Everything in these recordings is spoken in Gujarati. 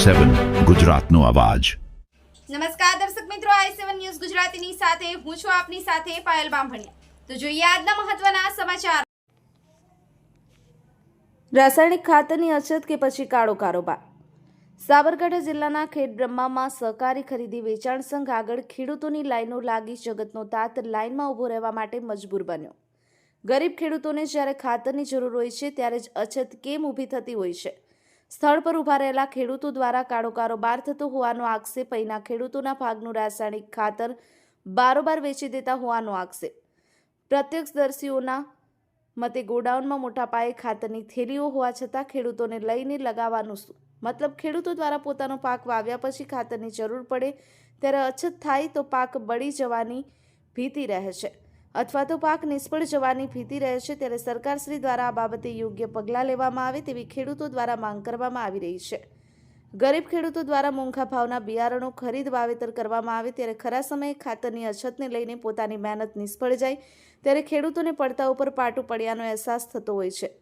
i7 ગુજરાતનો અવાજ। નમસ્કાર દર્શક મિત્રો, i7 ન્યૂઝ ગુજરાતીની સાથે હું છું આપની સાથે પાયલ બામભણિયા। તો જોઈએ આજના મહત્વના સમાચાર। રાસાયણિક ખાતરની અછત કે પછી કાળો કારોબાર। સાબરકાંઠા જિલ્લાના ખેડબ્રહ્મામાં સહકારી ખરીદી વેચાણ સંઘ આગળ ખેડૂતોની લાઈનો લાગી જગતનો તાત લાઈનમાં ઊભો રહેવા માટે મજબૂર બન્યો। ગરીબ ખેડૂતોને જ્યારે ખાતરની જરૂર હોય છે ત્યારે જ અછત કેમ ઊભી થતી હોય છે? સ્થળ પર ઊભા રહેલા ખેડૂતો દ્વારા કાળો કારોબાર થતો હોવાનો આક્ષેપ, અહીંના ખેડૂતોના ભાગનું રાસાયણિક ખાતર બારોબાર વેચી દેતા હોવાનો આક્ષેપ। પ્રત્યક્ષદર્શીઓના મતે ગોડાઉનમાં મોટા પાયે ખાતરની થેલીઓ હોવા છતાં ખેડૂતોને લઈને લગાવવાનું શું મતલબ? ખેડૂતો દ્વારા પોતાનો પાક વાવ્યા પછી ખાતરની જરૂર પડે ત્યારે અછત થાય તો પાક બળી જવાની ભીતિ રહે છે અથવા તો પાક નિષ્ફળ જવાની ભીતિ રહે છે। ત્યારે સરકારશ્રી દ્વારા આ બાબતે યોગ્ય પગલાં લેવામાં આવે તેવી ખેડૂતો દ્વારા માંગ કરવામાં આવી રહી છે। ગરીબ ખેડૂતો દ્વારા મોંઘા ભાવના બિયારણો ખરીદ વાવેતર કરવામાં આવે ત્યારે ખરા સમયે ખાતરની અછતને લઈને પોતાની મહેનત નિષ્ફળ જાય ત્યારે ખેડૂતોને પડતા ઉપર પાટું પડ્યાનો અહેસાસ થતો હોય છે।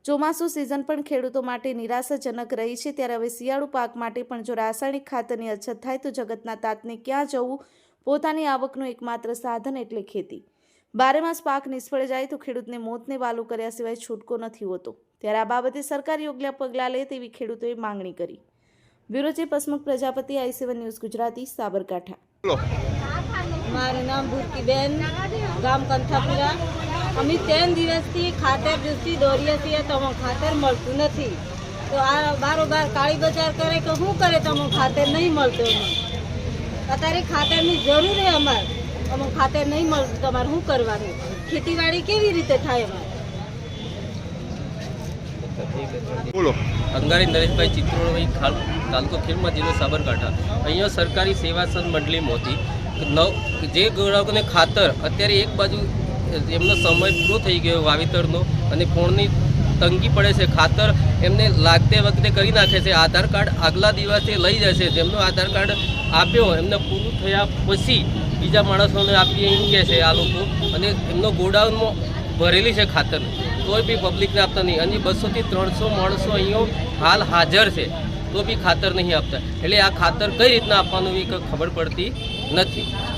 ચોમાસું સિઝન પણ ખેડૂતો માટે નિરાશાજનક રહી છે ત્યારે હવે શિયાળુ પાક માટે પણ જો રાસાયણિક ખાતરની અછત થાય તો જગતના તાતને ક્યાં જવું? પોતાની આવકનું એકમાત્ર સાધન એટલે ખેતી। બારેમાસ પાક નિષ્ફળ જાય તો ખેડૂતને મોતને વાલું કર્યા સિવાય છૂટકો નથી હોતો। ત્યારે આ બાબતે સરકાર યોગ્ય પગલાં લે તેવી ખેડૂતોએ માંગણી કરી। Bureau chief Hasmukh Prajapati, i7 news Gujarati, Sabarkantha. મારું નામ ભૂરકીબેન, ગામ કંથાપુરા। અમે 3 દિવસથી ખાતર જોઈતી દોરીએ છીએ તો ખાતર મળતું નથી। તો આ બારોબાર કાળી બજાર કરે કે શું કરે તો ખાતર નહીં મળતું। અત્યારે ખાતરની જરૂર છે અમારે, અમુક ખાતર નહીં મળતું તમારે શું કરવાનું? ખેતીવાડી કેવી રીતે થાય અમારે? બોલો। અંગારી નરેશભાઈ ચિત્રોડભાઈ, તાલુકો ખેડમાં, જિલ્લો સાબરકાંઠા। અહીંયા સરકારી સેવા સંઘ મંડળીમાંથી જે ગ્રાહકોને ખાતર અત્યારે એક બાજુ એમનો સમય પૂરો થઈ ગયો વાવેતરનો અને પોણની તંગી પડે છે, ખાતર એમને લાગતે વખતે કરી નાખે છે। આધાર કાર્ડ આગલા દિવસે લઈ જશે, જેમનો આધાર કાર્ડ આપ્યો એમને પૂરું થયા પછી બીજા માણસોને આપીએ એમ કહે છે આ લોકો, અને એમનો ગોડાઉનમાં ભરેલી છે ખાતર, તોય બી પબ્લિકને આપતા નહીં। અને 200 થી 300 માણસો અહીંયા હાલ હાજર છે તો બી ખાતર નહીં આપતા। એટલે આ ખાતર કઈ રીતના આપવાનું એ ખબર પડતી નથી।